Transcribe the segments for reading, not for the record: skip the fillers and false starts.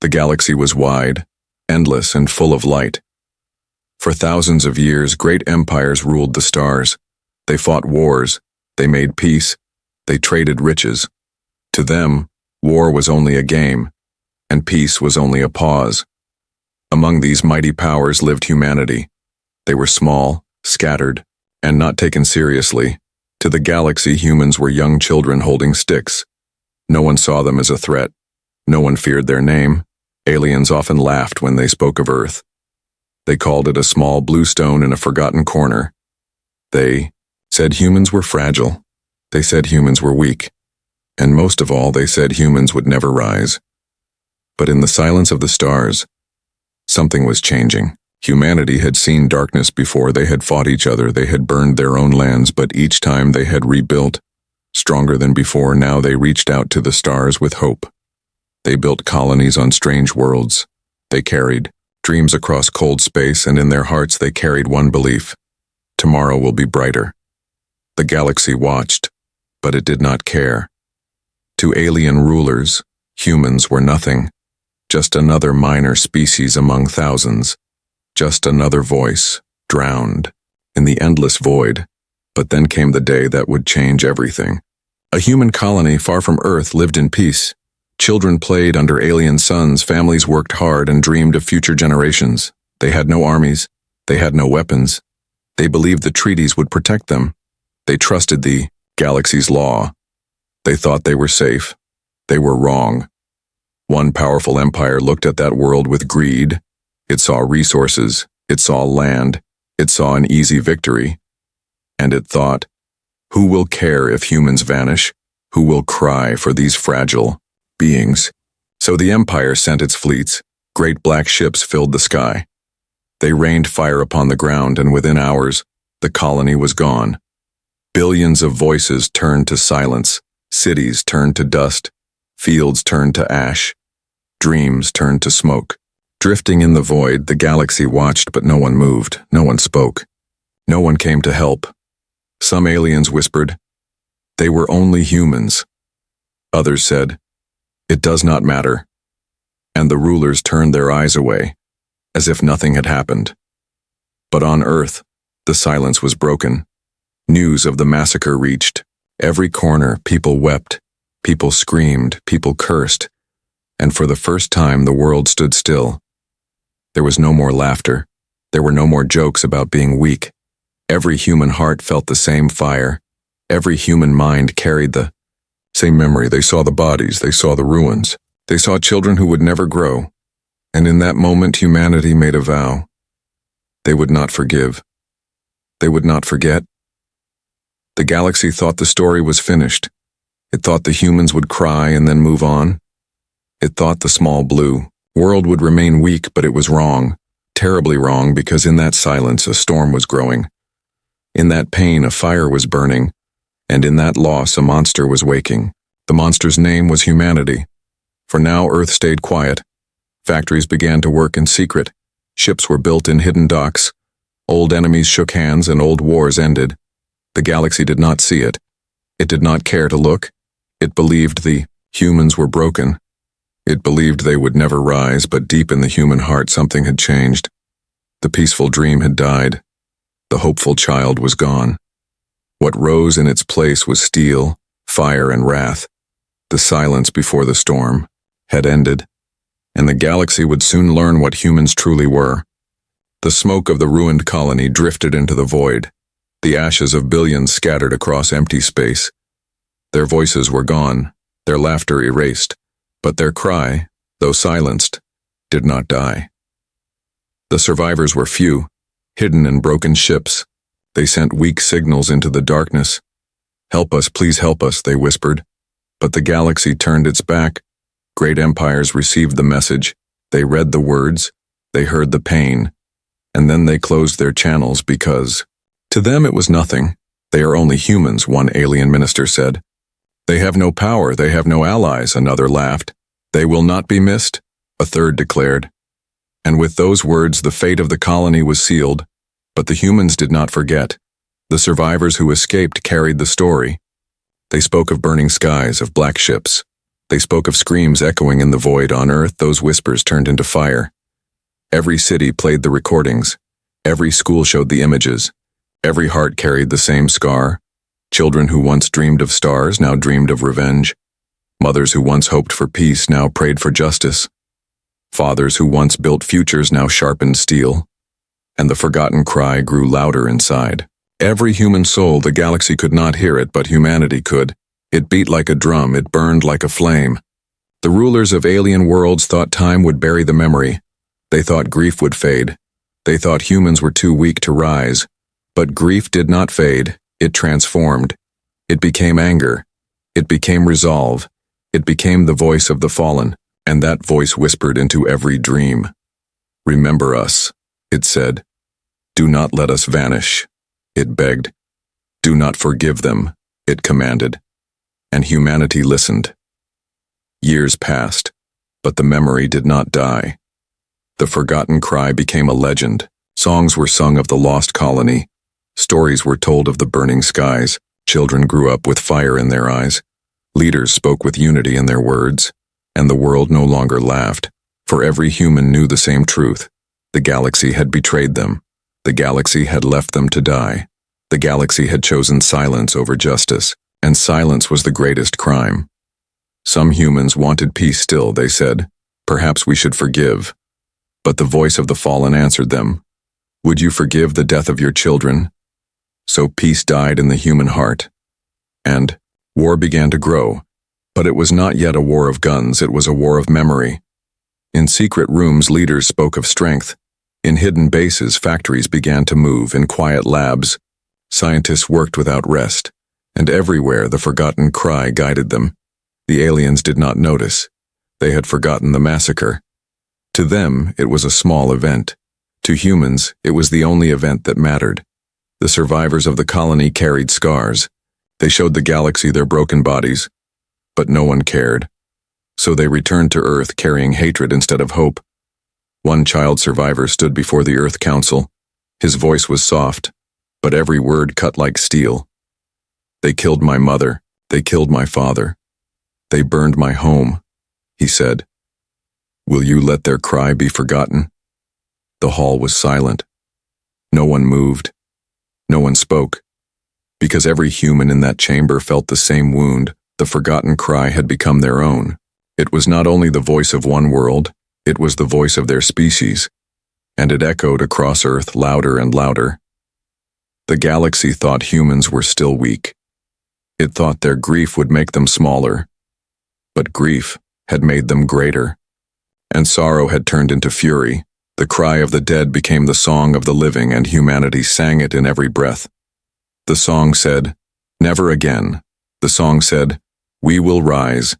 The galaxy was wide, endless, and full of light. For thousands of years, great empires ruled the stars. They fought wars, they made peace, they traded riches. To them, war was only a game, and peace was only a pause. Among these mighty powers lived humanity. They were small, scattered, and not taken seriously. To the galaxy, humans were young children holding sticks. No one saw them as a threat. No one feared their name. Aliens often laughed when they spoke of Earth. They called it a small blue stone in a forgotten corner. They said humans were fragile. They said humans were weak. And most of all, they said humans would never rise. But in the silence of the stars, something was changing. Humanity had seen darkness before. They had fought each other. They had burned their own lands, but each time they had rebuilt. Stronger than before, now they reached out to the stars with hope. They built colonies on strange worlds. They carried dreams across cold space, and in their hearts they carried one belief: tomorrow will be brighter. The galaxy watched, but it did not care. To alien rulers, humans were nothing, just another minor species among thousands, just another voice, drowned in the endless void. But then came the day that would change everything. A human colony far from Earth lived in peace. Children played under alien suns, families worked hard and dreamed of future generations. They had no armies, they had no weapons. They believed the treaties would protect them. They trusted the galaxy's law. They thought they were safe. They were wrong. One powerful empire looked at that world with greed. It saw resources, it saw land, it saw an easy victory. And it thought, who will care if humans vanish? Who will cry for these fragile beings? So the empire sent its fleets. Great black ships filled the sky. They rained fire upon the ground, and within hours, the colony was gone. Billions of voices turned to silence. Cities turned to dust. Fields turned to ash. Dreams turned to smoke. Drifting in the void, the galaxy watched, but no one moved. No one spoke. No one came to help. Some aliens whispered, they were only humans. Others said, it does not matter. And the rulers turned their eyes away, as if nothing had happened. But on Earth, the silence was broken. News of the massacre reached. Every corner, people wept, people screamed, people cursed. And for the first time, the world stood still. There was no more laughter. There were no more jokes about being weak. Every human heart felt the same fire. Every human mind carried the same memory. They saw the bodies, they saw the ruins. They saw children who would never grow. And in that moment, humanity made a vow. They would not forgive. They would not forget. The galaxy thought the story was finished. It thought the humans would cry and then move on. It thought the small blue world would remain weak, but it was wrong. Terribly wrong, because in that silence, a storm was growing. In that pain, a fire was burning, and in that loss, a monster was waking. The monster's name was humanity. For now, Earth stayed quiet. Factories began to work in secret. Ships were built in hidden docks. Old enemies shook hands and old wars ended. The galaxy did not see it. It did not care to look. It believed the humans were broken. It believed they would never rise, but deep in the human heart, something had changed. The peaceful dream had died. The hopeful child was gone. What rose in its place was steel, fire, and wrath. The silence before the storm had ended, and the galaxy would soon learn what humans truly were. The smoke of the ruined colony drifted into the void. The ashes of billions scattered across empty space. Their voices were gone, their laughter erased, but their cry, though silenced, did not die. The survivors were few, hidden in broken ships. They sent weak signals into the darkness. Help us, please help us, they whispered. But the galaxy turned its back. Great empires received the message. They read the words. They heard the pain. And then they closed their channels because, to them it was nothing. They are only humans, one alien minister said. They have no power, they have no allies, another laughed. They will not be missed, a third declared. And with those words, the fate of the colony was sealed. But the humans did not forget. The survivors who escaped carried the story. They spoke of burning skies, of black ships, They spoke of screams echoing in the void. On Earth, those whispers turned into fire. Every city played the recordings. Every school showed the images. Every heart carried the same scar. Children who once dreamed of stars now dreamed of revenge. Mothers who once hoped for peace now prayed for justice. Fathers who once built futures now sharpened steel. And the forgotten cry grew louder inside. Every human soul, the galaxy could not hear it, but humanity could. It beat like a drum, it burned like a flame. The rulers of alien worlds thought time would bury the memory. They thought grief would fade. They thought humans were too weak to rise. But grief did not fade, it transformed. It became anger. It became resolve. It became the voice of the fallen, and that voice whispered into every dream. "Remember us," it said. "Do not let us vanish," it begged. "Do not forgive them," it commanded. And humanity listened. Years passed, but the memory did not die. The forgotten cry became a legend. Songs were sung of the lost colony. Stories were told of the burning skies. Children grew up with fire in their eyes. Leaders spoke with unity in their words. And the world no longer laughed, for every human knew the same truth. The galaxy had betrayed them. The galaxy had left them to die. The galaxy had chosen silence over justice, and silence was the greatest crime. Some humans wanted peace still, they said. Perhaps we should forgive. But the voice of the fallen answered them. Would you forgive the death of your children? So peace died in the human heart. And war began to grow. But it was not yet a war of guns, it was a war of memory. In secret rooms, leaders spoke of strength. In hidden bases, factories began to move. In quiet labs, scientists worked without rest. And everywhere, the forgotten cry guided them. The aliens did not notice. They had forgotten the massacre. To them, it was a small event. To humans, it was the only event that mattered. The survivors of the colony carried scars. They showed the galaxy their broken bodies. But no one cared. So they returned to Earth carrying hatred instead of hope. One child survivor stood before the Earth Council. His voice was soft, but every word cut like steel. They killed my mother. They killed my father. They burned my home, he said. Will you let their cry be forgotten? The hall was silent. No one moved. No one spoke. Because every human in that chamber felt the same wound, the forgotten cry had become their own. It was not only the voice of one world, it was the voice of their species. And it echoed across Earth louder and louder. The galaxy thought humans were still weak. It thought their grief would make them smaller. But grief had made them greater. And sorrow had turned into fury. The cry of the dead became the song of the living, and humanity sang it in every breath. The song said, never again. The song said, we will rise.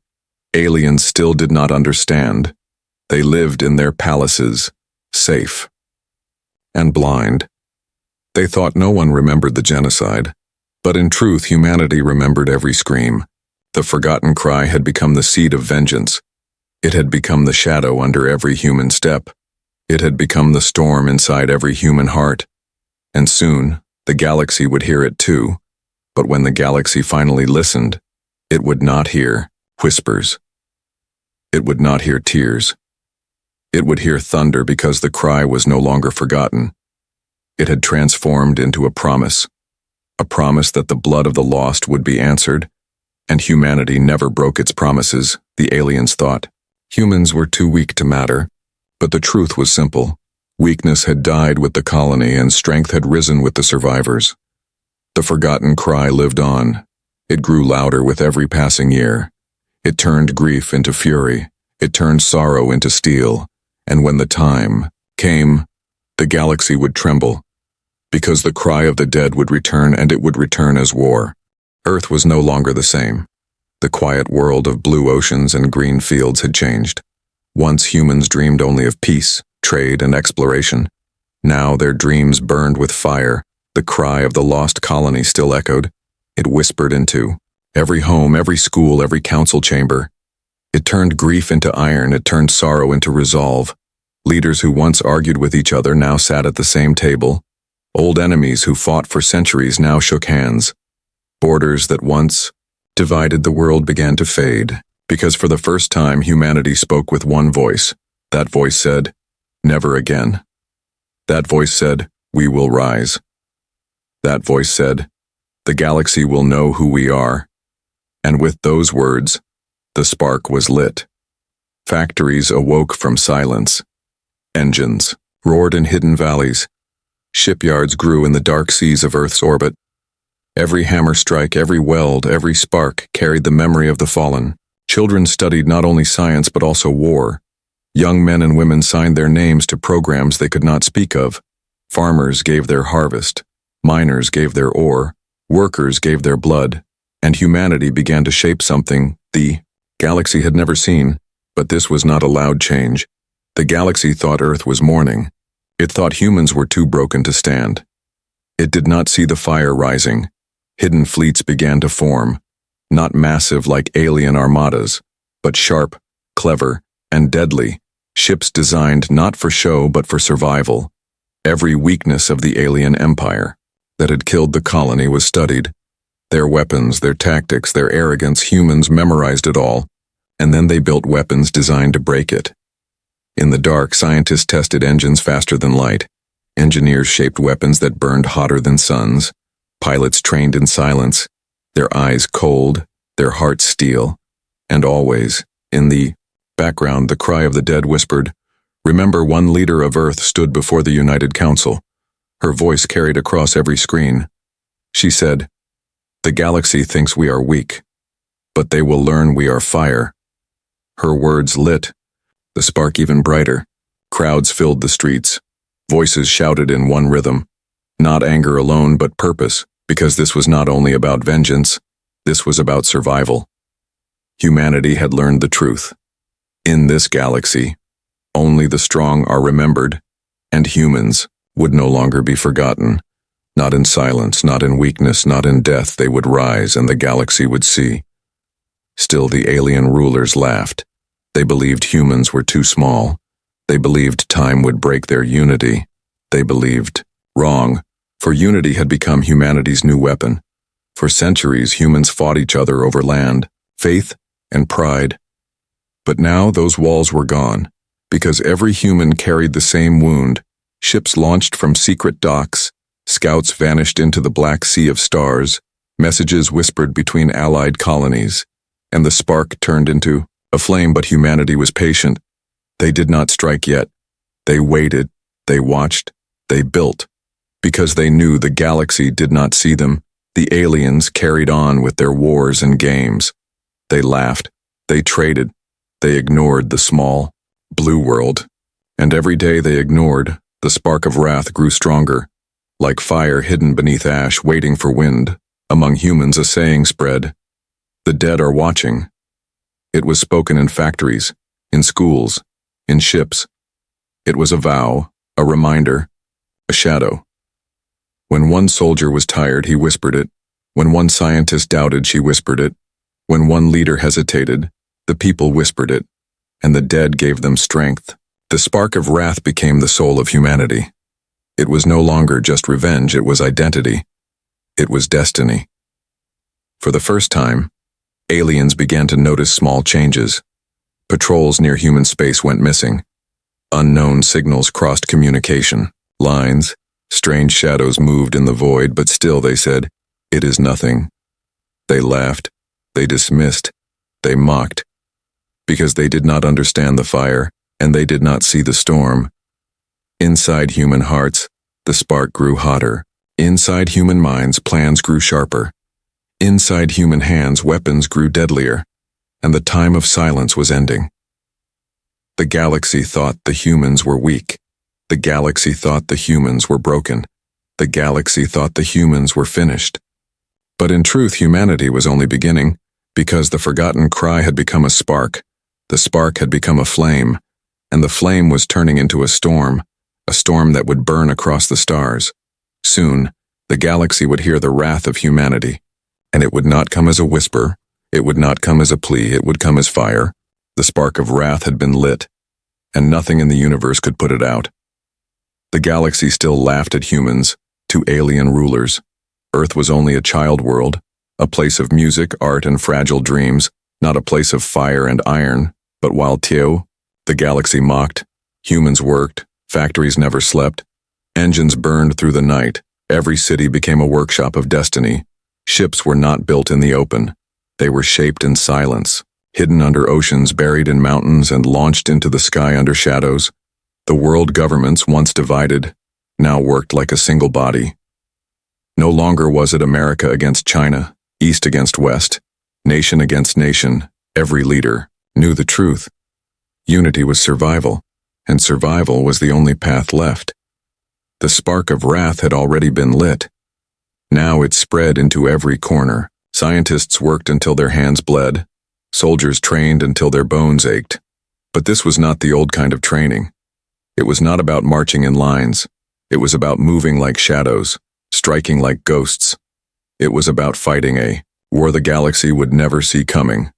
Aliens still did not understand. They lived in their palaces, safe and blind. They thought no one remembered the genocide. But in truth, humanity remembered every scream. The forgotten cry had become the seed of vengeance. It had become the shadow under every human step. It had become the storm inside every human heart. And soon, the galaxy would hear it too. But when the galaxy finally listened, it would not hear whispers. It would not hear tears. It would hear thunder, because the cry was no longer forgotten. It had transformed into a promise that the blood of the lost would be answered. And humanity never broke its promises, the aliens thought. Humans were too weak to matter. But the truth was simple. Weakness had died with the colony, and strength had risen with the survivors. The forgotten cry lived on. It grew louder with every passing year. It turned grief into fury. It turned sorrow into steel. And when the time came, the galaxy would tremble. Because the cry of the dead would return, and it would return as war. Earth was no longer the same. The quiet world of blue oceans and green fields had changed. Once humans dreamed only of peace, trade, and exploration. Now their dreams burned with fire. The cry of the lost colony still echoed. It whispered into every home, every school, every council chamber. It turned grief into iron. It turned sorrow into resolve. Leaders who once argued with each other now sat at the same table. Old enemies who fought for centuries now shook hands. Borders that once divided the world began to fade. Because for the first time humanity spoke with one voice. That voice said, "Never again." That voice said, "We will rise." That voice said, "The galaxy will know who we are." And with those words, the spark was lit. Factories awoke from silence. Engines roared in hidden valleys. Shipyards grew in the dark seas of Earth's orbit. Every hammer strike, every weld, every spark carried the memory of the fallen. Children studied not only science but also war. Young men and women signed their names to programs they could not speak of. Farmers gave their harvest. Miners gave their ore. Workers gave their blood. And humanity began to shape something the galaxy had never seen. But this was not a loud change. The galaxy thought Earth was mourning. It thought humans were too broken to stand. It did not see the fire rising. Hidden fleets began to form, not massive like alien armadas, but sharp, clever, and deadly, ships designed not for show but for survival. Every weakness of the alien empire that had killed the colony was studied. Their weapons, their tactics, their arrogance, humans memorized it all, and then they built weapons designed to break it. In the dark, scientists tested engines faster than light. Engineers shaped weapons that burned hotter than suns. Pilots trained in silence, their eyes cold, their hearts steel. And always, in the background, the cry of the dead whispered, "Remember, one leader of Earth stood before the United Council." Her voice carried across every screen. She said, "The galaxy thinks we are weak, but they will learn we are fire." Her words lit the spark even brighter. Crowds filled the streets. Voices shouted in one rhythm. Not anger alone, but purpose, because this was not only about vengeance, this was about survival. Humanity had learned the truth. In this galaxy, only the strong are remembered, and humans would no longer be forgotten. Not in silence, not in weakness, not in death, they would rise and the galaxy would see. Still, the alien rulers laughed. They believed humans were too small. They believed time would break their unity. They believed wrong, for unity had become humanity's new weapon. For centuries, humans fought each other over land, faith, and pride. But now those walls were gone, because every human carried the same wound. Ships launched from secret docks, scouts vanished into the black sea of stars, messages whispered between allied colonies, and the spark turned into a flame. But humanity was patient. They did not strike yet. They waited, they watched, they built. Because they knew the galaxy did not see them, the aliens carried on with their wars and games. They laughed, they traded, they ignored the small, blue world. And every day they ignored, the spark of wrath grew stronger. Like fire hidden beneath ash, waiting for wind, among humans a saying spread, "The dead are watching." It was spoken in factories, in schools, in ships. It was a vow, a reminder, a shadow. When one soldier was tired, he whispered it. When one scientist doubted, she whispered it. When one leader hesitated, the people whispered it, and the dead gave them strength. The spark of wrath became the soul of humanity. It was no longer just revenge, it was identity. It was destiny. For the first time, aliens began to notice small changes. Patrols near human space went missing. Unknown signals crossed communication lines. Strange shadows moved in the void, but still they said, "It is nothing." They laughed, they dismissed, they mocked, because they did not understand the fire, and they did not see the storm. Inside human hearts, the spark grew hotter. Inside human minds, plans grew sharper. Inside human hands, weapons grew deadlier, and the time of silence was ending. The galaxy thought the humans were weak. The galaxy thought the humans were broken. The galaxy thought the humans were finished. But in truth, humanity was only beginning, because the forgotten cry had become a spark. The spark had become a flame, and the flame was turning into a storm that would burn across the stars. Soon, the galaxy would hear the wrath of humanity, and it would not come as a whisper, it would not come as a plea, it would come as fire. The spark of wrath had been lit, and nothing in the universe could put it out. The galaxy still laughed at humans, to alien rulers. Earth was only a child world, a place of music, art, and fragile dreams. not a place of fire and iron, but while the galaxy mocked, humans worked, factories never slept, engines burned through the night, every city became a workshop of destiny. Ships were not built in the open. They were shaped in silence, hidden under oceans, buried in mountains, and launched into the sky under shadows. The world governments, once divided, now worked like a single body. No longer was it America against China, East against West, nation against nation. Every leader knew the truth. Unity was survival, and survival was the only path left. The spark of wrath had already been lit. Now it spread into every corner. Scientists worked until their hands bled. Soldiers trained until their bones ached. But this was not the old kind of training. It was not about marching in lines. It was about moving like shadows, striking like ghosts. It was about fighting a war the galaxy would never see coming.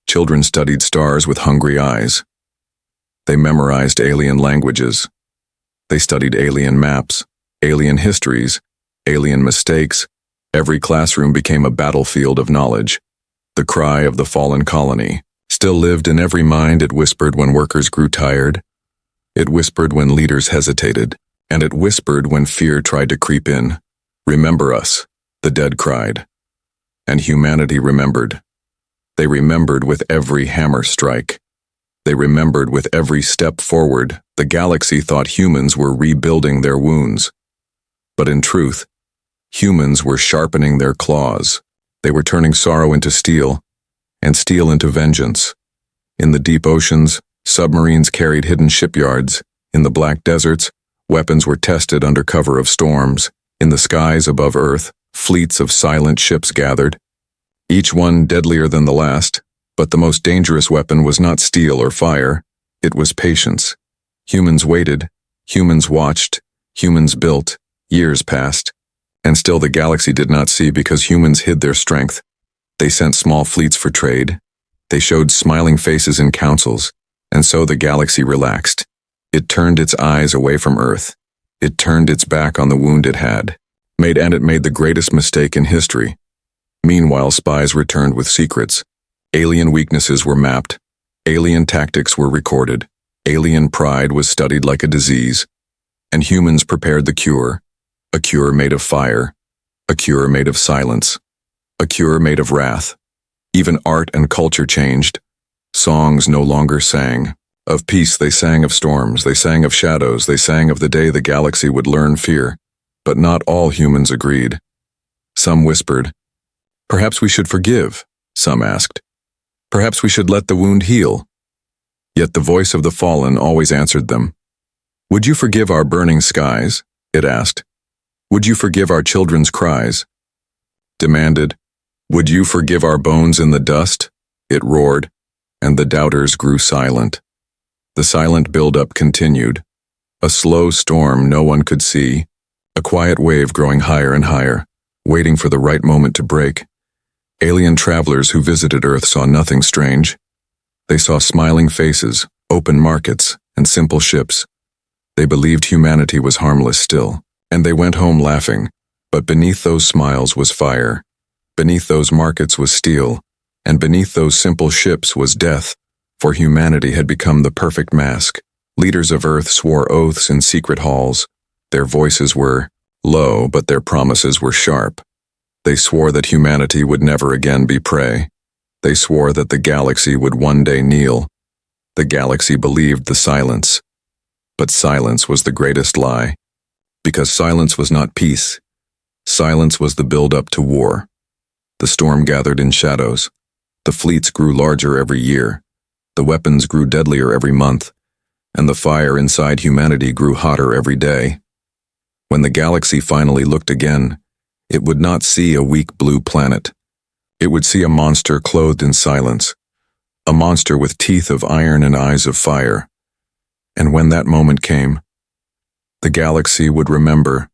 Children studied stars with hungry eyes. They memorized alien languages. They studied alien maps, alien histories, alien mistakes. Every classroom became a battlefield of knowledge. The cry of the fallen colony still lived in every mind. It whispered when workers grew tired. It whispered when leaders hesitated. And it whispered when fear tried to creep in. "Remember us," the dead cried. And humanity remembered. They remembered with every hammer strike. They remembered with every step forward. The galaxy thought humans were rebuilding their wounds. But in truth, humans were sharpening their claws. They were turning sorrow into steel, and steel into vengeance. In the deep oceans, submarines carried hidden shipyards. In the black deserts, weapons were tested under cover of storms. In the skies above Earth, fleets of silent ships gathered, each one deadlier than the last. But the most dangerous weapon was not steel or fire. It was patience. Humans waited, humans watched, humans built. Years passed, and still the galaxy did not see because humans hid their strength. They sent small fleets for trade. They showed smiling faces in councils, and so the galaxy relaxed. It turned its eyes away from Earth. It turned its back on the wound it had made, and it made the greatest mistake in history. Meanwhile, spies returned with secrets. Alien weaknesses were mapped. Alien tactics were recorded. Alien pride was studied like a disease. And humans prepared the cure. A cure made of fire. A cure made of silence. A cure made of wrath. Even art and culture changed. Songs no longer sang of peace, they sang of storms, they sang of shadows, they sang of the day the galaxy would learn fear. But not all humans agreed. Some whispered, "Perhaps we should forgive," some asked. "Perhaps we should let the wound heal." Yet the voice of the fallen always answered them. "Would you forgive our burning skies?" it asked. "Would you forgive our children's cries?" Demanded, "Would you forgive our bones in the dust?" It roared, and the doubters grew silent. The silent buildup continued. A slow storm no one could see, a quiet wave growing higher and higher, waiting for the right moment to break. Alien travelers who visited Earth saw nothing strange. They saw smiling faces, open markets, and simple ships. They believed humanity was harmless still, and they went home laughing. But beneath those smiles was fire. Beneath those markets was steel, and beneath those simple ships was death, for humanity had become the perfect mask. Leaders of Earth swore oaths in secret halls. Their voices were low, but their promises were sharp. They swore that humanity would never again be prey. They swore that the galaxy would one day kneel. The galaxy believed the silence. But silence was the greatest lie. Because silence was not peace. Silence was the build-up to war. The storm gathered in shadows. The fleets grew larger every year. The weapons grew deadlier every month. And the fire inside humanity grew hotter every day. When the galaxy finally looked again, it would not see a weak blue planet. It would see a monster clothed in silence, a monster with teeth of iron and eyes of fire. And when that moment came, the galaxy would remember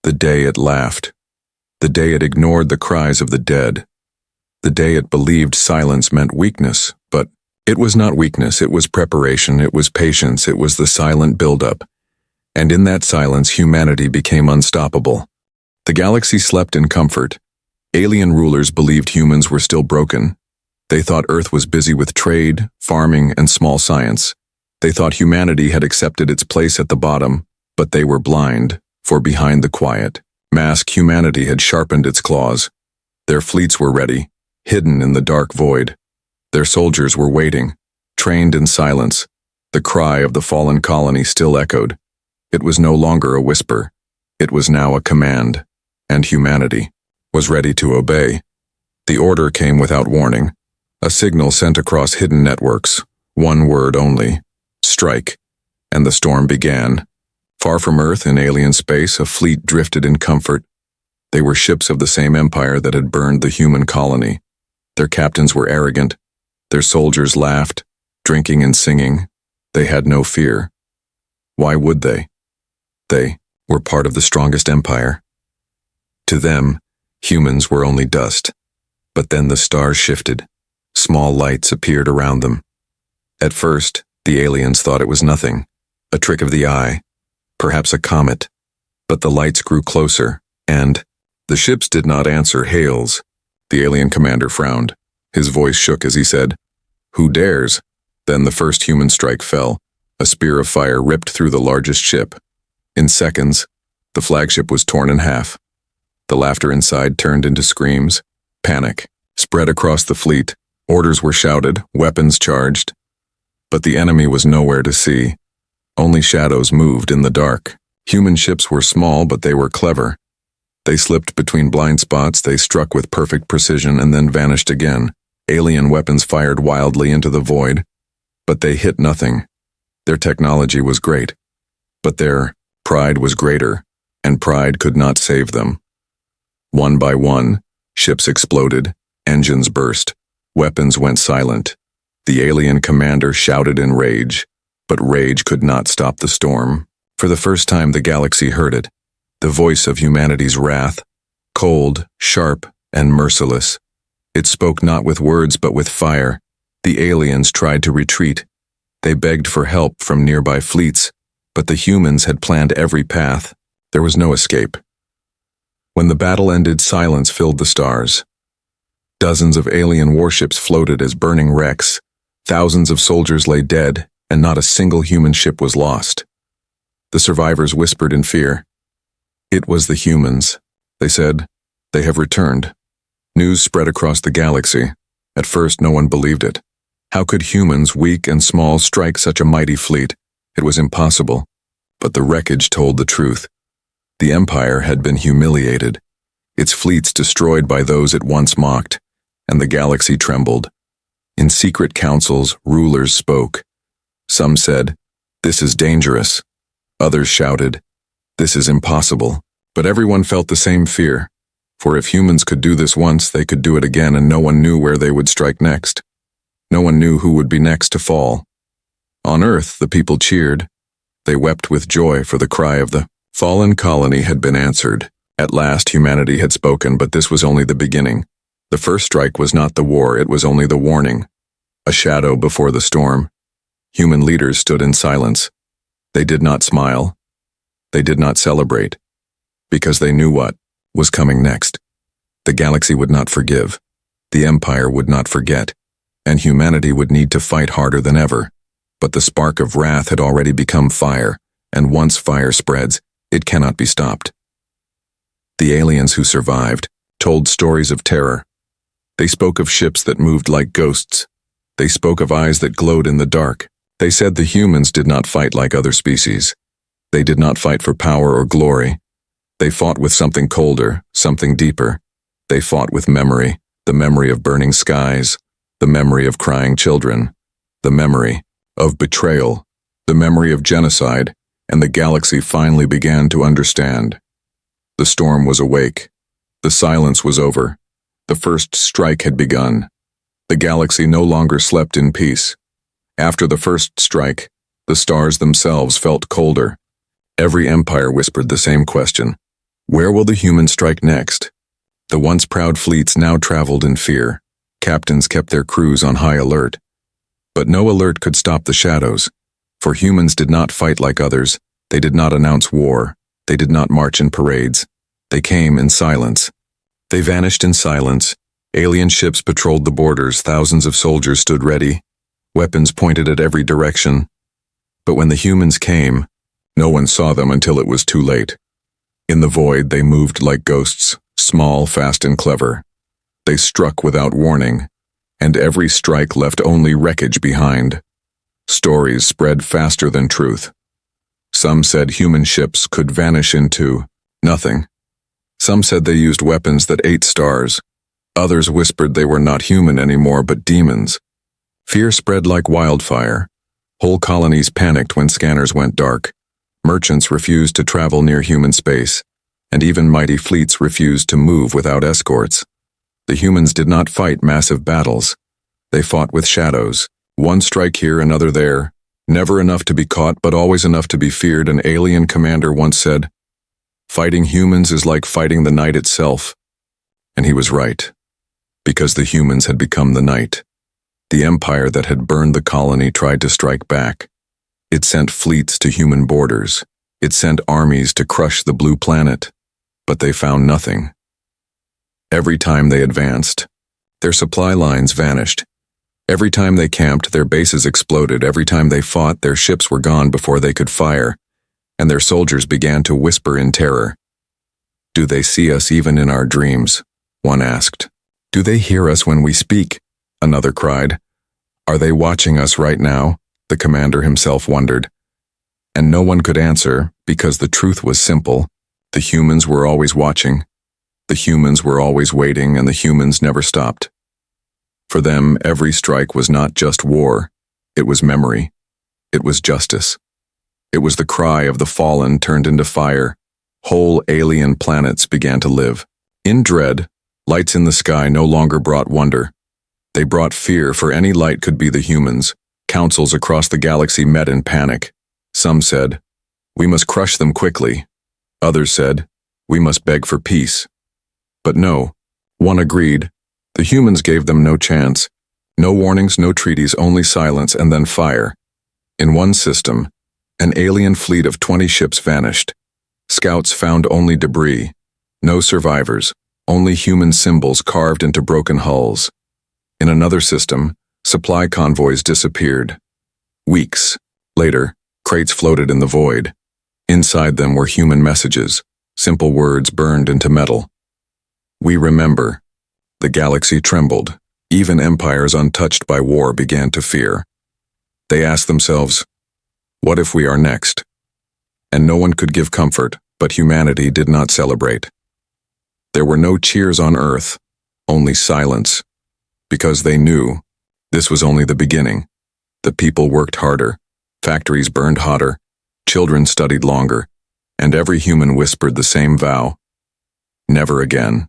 the day it laughed, the day it ignored the cries of the dead, the day it believed silence meant weakness. But it was not weakness, it was preparation, it was patience, it was the silent buildup. And in that silence, humanity became unstoppable. The galaxy slept in comfort. Alien rulers believed humans were still broken. They thought Earth was busy with trade, farming, and small science. They thought humanity had accepted its place at the bottom, but they were blind, for behind the quiet, mask humanity had sharpened its claws. Their fleets were ready, hidden in the dark void. Their soldiers were waiting, trained in silence. The cry of the fallen colony still echoed. It was no longer a whisper. It was now a command, and humanity was ready to obey. The order came without warning, a signal sent across hidden networks, one word only, strike, and the storm began. Far from Earth in alien space, a fleet drifted in comfort. They were ships of the same empire that had burned the human colony. Their captains were arrogant. Their soldiers laughed, drinking and singing. They had no fear. Why would they? They were part of the strongest empire. To them, humans were only dust. But then the stars shifted. Small lights appeared around them. At first, the aliens thought it was nothing, a trick of the eye, perhaps a comet. But the lights grew closer, and the ships did not answer hails. The alien commander frowned. His voice shook as he said, "Who dares?" Then the first human strike fell. A spear of fire ripped through the largest ship. In seconds, the flagship was torn in half. The laughter inside turned into screams. Panic spread across the fleet. Orders were shouted, weapons charged. But the enemy was nowhere to see. Only shadows moved in the dark. Human ships were small, but they were clever. They slipped between blind spots, they struck with perfect precision and then vanished again. Alien weapons fired wildly into the void. But they hit nothing. Their technology was great. But their pride was greater, and pride could not save them. One by one, ships exploded, engines burst, weapons went silent. The alien commander shouted in rage, but rage could not stop the storm. For the first time the galaxy heard it, the voice of humanity's wrath, cold, sharp, and merciless. It spoke not with words but with fire. The aliens tried to retreat. They begged for help from nearby fleets, but the humans had planned every path. There was no escape. When the battle ended, silence filled the stars. Dozens of alien warships floated as burning wrecks. Thousands of soldiers lay dead, and not a single human ship was lost. The survivors whispered in fear. "It was the humans," they said. "They have returned." News spread across the galaxy. At first, no one believed it. How could humans, weak and small, strike such a mighty fleet? It was impossible. But the wreckage told the truth. The Empire had been humiliated, its fleets destroyed by those it once mocked, and the galaxy trembled. In secret councils, rulers spoke. Some said, "This is dangerous." Others shouted, "This is impossible." But everyone felt the same fear, for if humans could do this once, they could do it again, and no one knew where they would strike next. No one knew who would be next to fall. On Earth, the people cheered. They wept with joy, for the cry of the fallen colony had been answered. At last, humanity had spoken, but this was only the beginning. The first strike was not the war, it was only the warning. A shadow before the storm. Human leaders stood in silence. They did not smile. They did not celebrate. Because they knew what was coming next. The galaxy would not forgive. The Empire would not forget. And humanity would need to fight harder than ever. But the spark of wrath had already become fire, and once fire spreads, it cannot be stopped. The aliens who survived told stories of terror. They spoke of ships that moved like ghosts. They spoke of eyes that glowed in the dark. They said the humans did not fight like other species. They did not fight for power or glory. They fought with something colder, something deeper. They fought with memory, the memory of burning skies, the memory of crying children, the memory of betrayal, the memory of genocide, and the galaxy finally began to understand. The storm was awake. The silence was over. The first strike had begun. The galaxy no longer slept in peace. After the first strike, the stars themselves felt colder. Every empire whispered the same question. Where will the humans strike next? The once proud fleets now traveled in fear. Captains kept their crews on high alert. But no alert could stop the shadows, for humans did not fight like others. They did not announce war. They did not march in parades. They came in silence. They vanished in silence, Alien ships patrolled the borders, thousands of soldiers stood ready, weapons pointed at every direction. But when the humans came, no one saw them until it was too late. In the void, they moved like ghosts, small, fast, and clever. They struck without warning, and every strike left only wreckage behind. Stories spread faster than truth. Some said human ships could vanish into nothing. Some said they used weapons that ate stars. Others whispered they were not human anymore but demons. Fear spread like wildfire. Whole colonies panicked when scanners went dark. Merchants refused to travel near human space, and even mighty fleets refused to move without escorts. The humans did not fight massive battles. They fought with shadows. One strike here, another there. Never enough to be caught, but always enough to be feared. An alien commander once said, "Fighting humans is like fighting the night itself." And he was right, because the humans had become the night. The empire that had burned the colony tried to strike back. It sent fleets to human borders. It sent armies to crush the blue planet. But they found nothing. Every time they advanced, their supply lines vanished. Every time they camped, their bases exploded. Every time they fought, their ships were gone before they could fire, and their soldiers began to whisper in terror. "Do they see us even in our dreams?" one asked. "Do they hear us when we speak?" another cried. "Are they watching us right now?" the commander himself wondered. And no one could answer, because the truth was simple. The humans were always watching. The humans were always waiting, and the humans never stopped. For them, every strike was not just war. It was memory. It was justice. It was the cry of the fallen turned into fire. Whole alien planets began to live. In dread, lights in the sky no longer brought wonder. They brought fear, for any light could be the humans. Councils across the galaxy met in panic. Some said, "We must crush them quickly." Others said, "We must beg for peace." But no, one agreed. The humans gave them no chance. No warnings, no treaties, only silence and then fire. In one system, an alien fleet of 20 ships vanished. Scouts found only debris. No survivors, only human symbols carved into broken hulls. In another system, supply convoys disappeared. Weeks later, crates floated in the void. Inside them were human messages, simple words burned into metal. "We remember." The galaxy trembled. Even empires untouched by war began to fear. They asked themselves, "What if we are next?" And no one could give comfort, but humanity did not celebrate. There were no cheers on Earth, only silence, because they knew this was only the beginning. The people worked harder, factories burned hotter, children studied longer, and every human whispered the same vow: never again.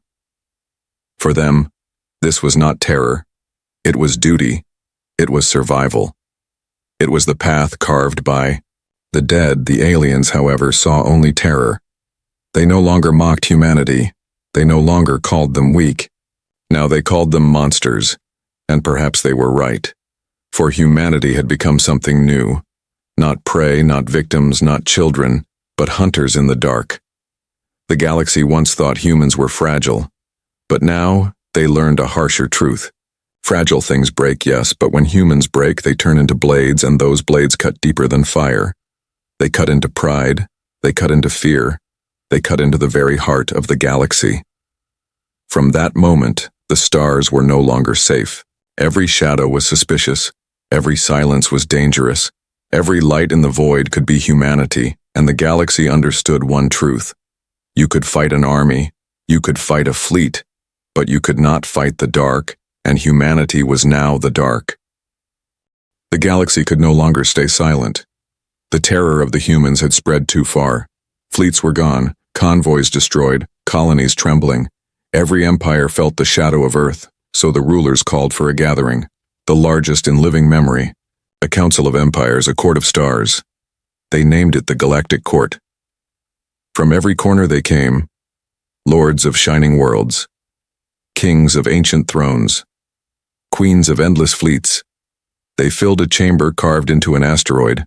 For them, this was not terror. It was duty. It was survival. It was the path carved by the dead. The aliens, however, saw only terror. They no longer mocked humanity. They no longer called them weak. Now they called them monsters, and perhaps they were right. For humanity had become something new. Not prey, not victims, not children, but hunters in the dark. The galaxy once thought humans were fragile, but now they learned a harsher truth. Fragile things break, yes, but when humans break, they turn into blades, and those blades cut deeper than fire. They cut into pride, they cut into fear, they cut into the very heart of the galaxy. From that moment, the stars were no longer safe. Every shadow was suspicious, every silence was dangerous, every light in the void could be humanity, and the galaxy understood one truth. You could fight an army, you could fight a fleet, but you could not fight the dark, and humanity was now the dark. The galaxy could no longer stay silent. The terror of the humans had spread too far. Fleets were gone, convoys destroyed, colonies trembling. Every empire felt the shadow of Earth, so the rulers called for a gathering, the largest in living memory, a council of empires, a court of stars. They named it the Galactic Court. From every corner they came, lords of shining worlds, kings of ancient thrones, queens of endless fleets. They filled a chamber carved into an asteroid,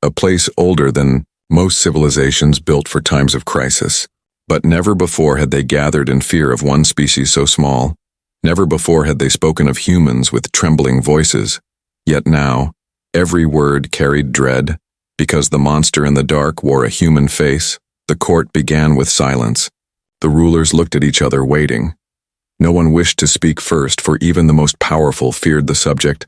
a place older than most civilizations built for times of crisis. But never before had they gathered in fear of one species so small. Never before had they spoken of humans with trembling voices. Yet now, every word carried dread. Because the monster in the dark wore a human face, the court began with silence. The rulers looked at each other, waiting. No one wished to speak first, for even the most powerful feared the subject.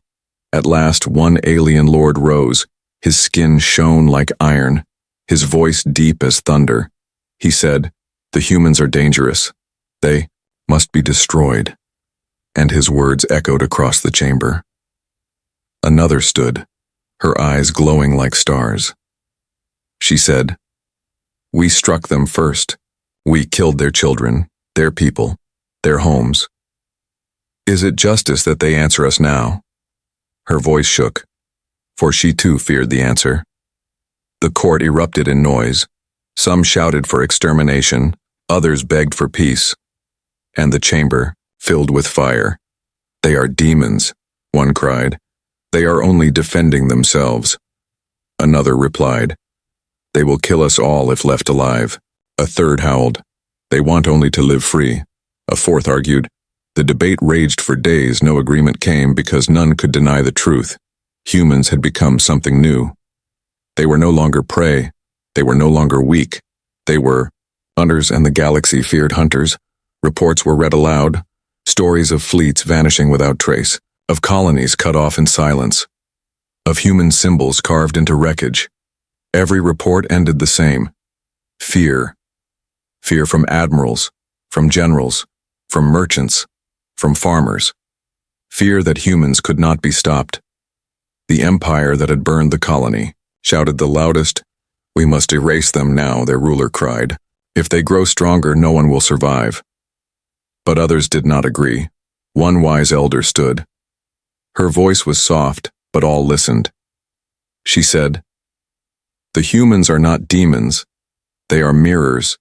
At last, one alien lord rose. His skin shone like iron, his voice deep as thunder. He said, "The humans are dangerous. They must be destroyed." And his words echoed across the chamber. Another stood, her eyes glowing like stars. She said, "We struck them first. We killed their children, their people, their homes. Is it justice that they answer us now?" Her voice shook, for she too feared the answer. The court erupted in noise. Some shouted for extermination, others begged for peace. And the chamber filled with fire. "They are demons," one cried. "They are only defending themselves." Another replied, "They will kill us all if left alive." A third howled, "They want only to live free." A fourth argued. The debate raged for days. No agreement came because none could deny the truth. Humans had become something new. They were no longer prey. They were no longer weak. They were hunters, and the galaxy feared hunters. Reports were read aloud. Stories of fleets vanishing without trace, of colonies cut off in silence, of human symbols carved into wreckage. Every report ended the same. Fear. Fear from admirals, from generals, from merchants, from farmers. Fear that humans could not be stopped. The empire that had burned the colony shouted the loudest, "We must erase them now," their ruler cried. "If they grow stronger, no one will survive." But others did not agree. One wise elder stood. Her voice was soft, but all listened. She said, "The humans are not demons. They are mirrors.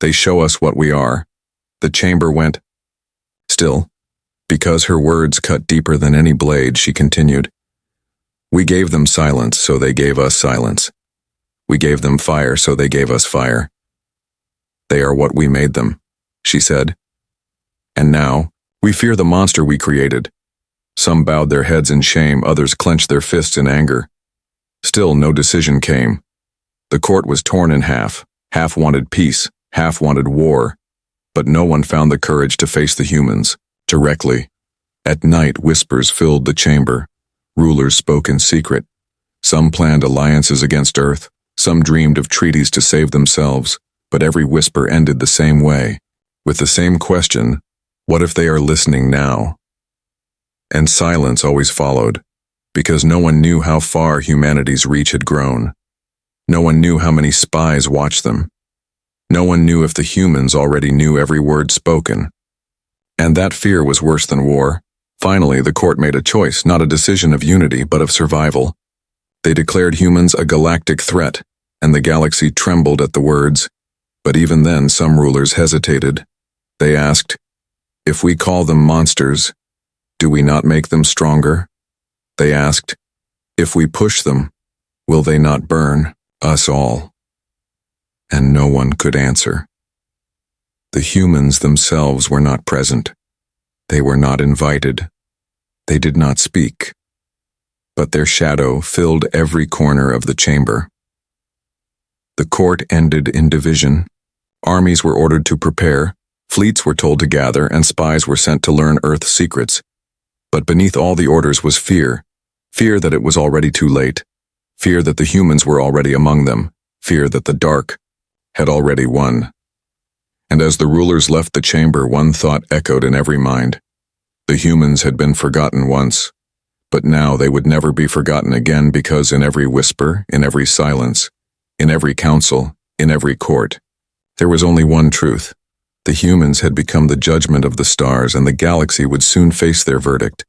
They show us what we are." The chamber went still. Because her words cut deeper than any blade, she continued, "We gave them silence, so they gave us silence. We gave them fire, so they gave us fire. They are what we made them," she said. "And now, we fear the monster we created." Some bowed their heads in shame, others clenched their fists in anger. Still no decision came. The court was torn in half. Half wanted peace, half wanted war. But no one found the courage to face the humans directly. At night, whispers filled the chamber. Rulers spoke in secret. Some planned alliances against Earth. Some dreamed of treaties to save themselves. But every whisper ended the same way, with the same question: what if they are listening now? And silence always followed, because no one knew how far humanity's reach had grown. No one knew how many spies watched them. No one knew if the humans already knew every word spoken. And that fear was worse than war. Finally, the court made a choice, not a decision of unity, but of survival. They declared humans a galactic threat, and the galaxy trembled at the words. But even then, some rulers hesitated. They asked, "If we call them monsters, do we not make them stronger?" They asked, "If we push them, will they not burn us all?" And no one could answer. The humans themselves were not present. They were not invited. They did not speak. But their shadow filled every corner of the chamber. The court ended in division. Armies were ordered to prepare, fleets were told to gather, and spies were sent to learn Earth's secrets. But beneath all the orders was fear. Fear that it was already too late. Fear that the humans were already among them. Fear that the dark had already won. And as the rulers left the chamber, one thought echoed in every mind. The humans had been forgotten once, but now they would never be forgotten again, because in every whisper, in every silence, in every council, in every court, there was only one truth. The humans had become the judgment of the stars, and the galaxy would soon face their verdict.